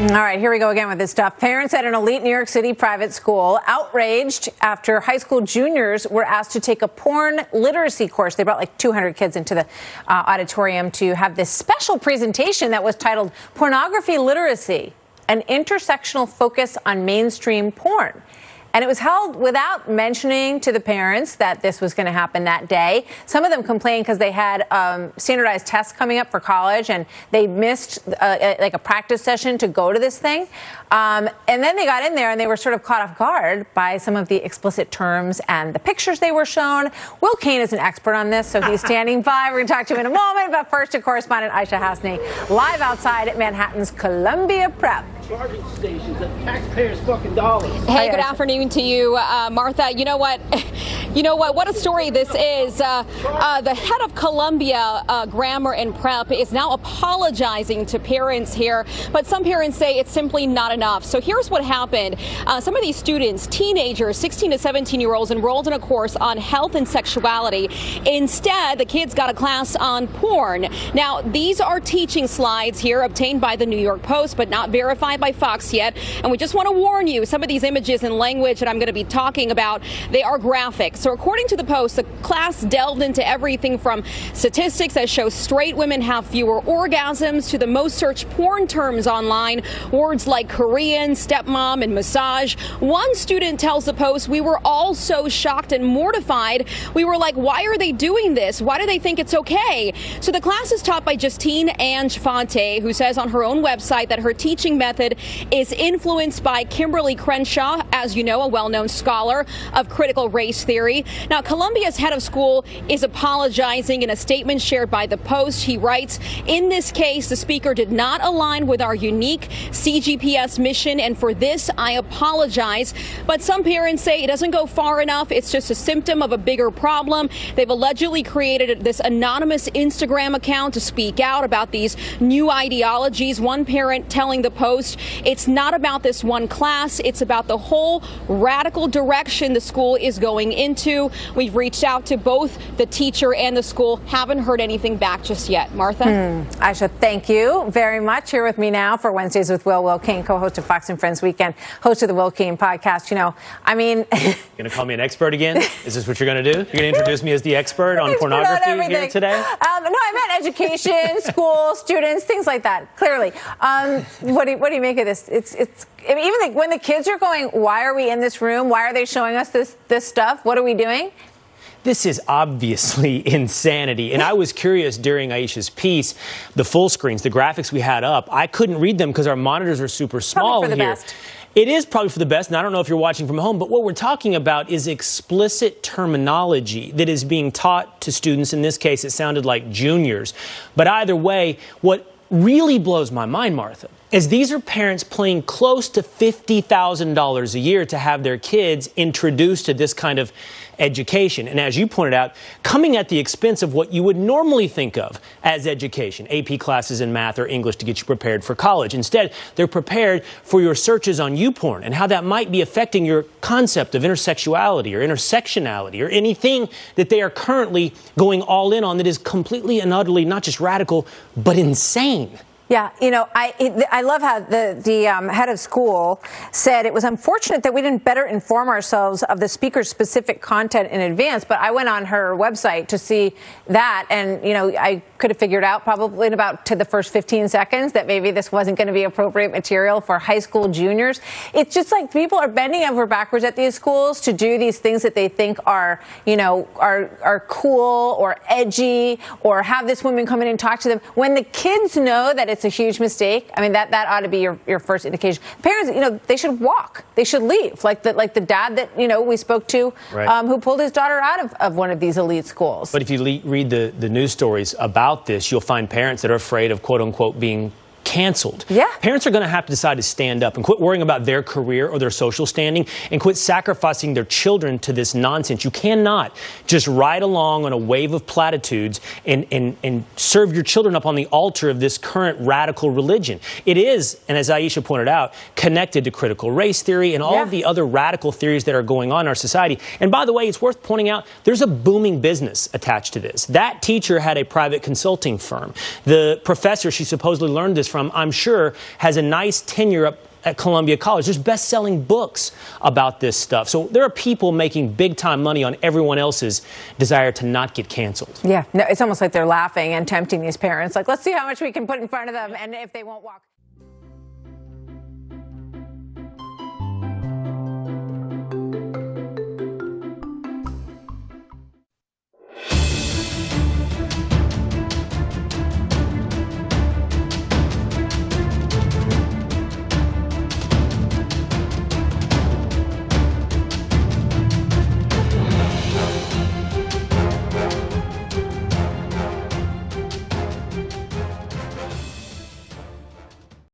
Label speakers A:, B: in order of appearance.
A: All right, here we go again with this stuff. Parents at an elite New York City private school outraged after high school juniors were asked to take a porn literacy course. They brought like 200 kids into the auditorium to have this special presentation that was titled Pornography Literacy, an intersectional focus on mainstream porn. And it was held without mentioning to the parents that this was going to happen that day. Some of them complained because they had standardized tests coming up for college and they missed like a practice session to go to this thing. And then they got in there and they were sort of caught off guard by some of the explicit terms and the pictures they were shown. Will Kane is an expert on this, so he's standing by. We're going to talk to him in a moment. But first, to correspondent Aisha Hasni, live outside at Manhattan's Columbia Prep.
B: Charging stations and taxpayers' fucking dollars.
C: Hey, good afternoon to you, Martha. You know what? What a story this is. The head of Columbia Grammar and Prep is now apologizing to parents here, but some parents say it's simply not enough. So here's what happened. Some of these students, teenagers, 16 to 17-year-olds, enrolled in a course on health and sexuality. Instead, the kids got a class on porn. Now, these are teaching slides here obtained by the New York Post, but not verified by Fox yet. And we just want to warn you, some of these images and language that I'm going to be talking about, they are graphic. So according to the Post, the class delved into everything from statistics that show straight women have fewer orgasms to the most searched porn terms online, words like Korean, stepmom, and massage. One student tells the Post, "We were all so shocked and mortified. We were like, why are they doing this? Why do they think it's okay?" So the class is taught by Justine Ange Fonte, who says on her own website that her teaching method is influenced by Kimberly Crenshaw, as you know, a well-known scholar of critical race theory. Now, Columbia's head of school is apologizing in a statement shared by the Post. He writes, "In this case, the speaker did not align with our unique CGPS mission, and for this, I apologize." But some parents say it doesn't go far enough. It's just a symptom of a bigger problem. They've allegedly created this anonymous Instagram account to speak out about these new ideologies. One parent telling the Post, "It's not about this one class. It's about the whole radical direction the school is going into." We've reached out to both the teacher and the school. Haven't heard anything back just yet. Martha?
A: Aisha, thank you very much. Here with me now for Wednesdays with Will Kane, co-host of Fox and Friends Weekend, host of the Will Kane podcast. You know, I mean...
D: You're going to call me an expert again? Is this what you're going to do? You're going to introduce me as the expert on pornography here today?
A: No, I meant education, school, students, things like that, clearly. What do you make of this? I mean, even when the kids are going, why are we in this room? Why are they showing us this stuff? What are we doing?
D: This is obviously insanity. And I was curious during Aisha's piece, the full screens, the graphics we had up, I couldn't read them because our monitors are super small
A: Probably for the
D: here.
A: best.
D: It is probably for the best, and I don't know if you're watching from home, but what we're talking about is explicit terminology that is being taught to students. In this case, it sounded like juniors. But either way, what really blows my mind, Martha, is these are parents paying close to $50,000 a year to have their kids introduced to this kind of education. And as you pointed out, coming at the expense of what you would normally think of as education, AP classes in math or English to get you prepared for college. Instead, they're prepared for your searches on YouPorn and how that might be affecting your concept of intersexuality or intersectionality or anything that they are currently going all in on that is completely and utterly not just radical, but insane.
A: Yeah, you know, I love how the head of school said it was unfortunate that we didn't better inform ourselves of the speaker's specific content in advance. But I went on her website to see that, and you know, I could have figured out probably in about to the first 15 seconds that maybe this wasn't going to be appropriate material for high school juniors. It's just like people are bending over backwards at these schools to do these things that they think are, you know, are cool or edgy, or have this woman come in and talk to them when the kids know that it's a huge mistake. I mean, that ought to be your first indication. Parents, you know, they should walk. They should leave. Like the dad that, you know, we spoke to, right, who pulled his daughter out of one of these elite schools.
D: But if you read the news stories about this, you'll find parents that are afraid of, quote unquote, being canceled.
A: Yeah.
D: Parents are going to have to decide to stand up and quit worrying about their career or their social standing and quit sacrificing their children to this nonsense. You cannot just ride along on a wave of platitudes and serve your children up on the altar of this current radical religion. It is, and as Aisha pointed out, connected to critical race theory and all of the other radical theories that are going on in our society. And by the way, it's worth pointing out, there's a booming business attached to this. That teacher had a private consulting firm. The professor she supposedly learned this from from, I'm sure, has a nice tenure up at Columbia College. There's best-selling books about this stuff. So there are people making big-time money on everyone else's desire to not get canceled.
A: Yeah, no, it's almost like they're laughing and tempting these parents. Like, let's see how much we can put in front of them and if they won't walk.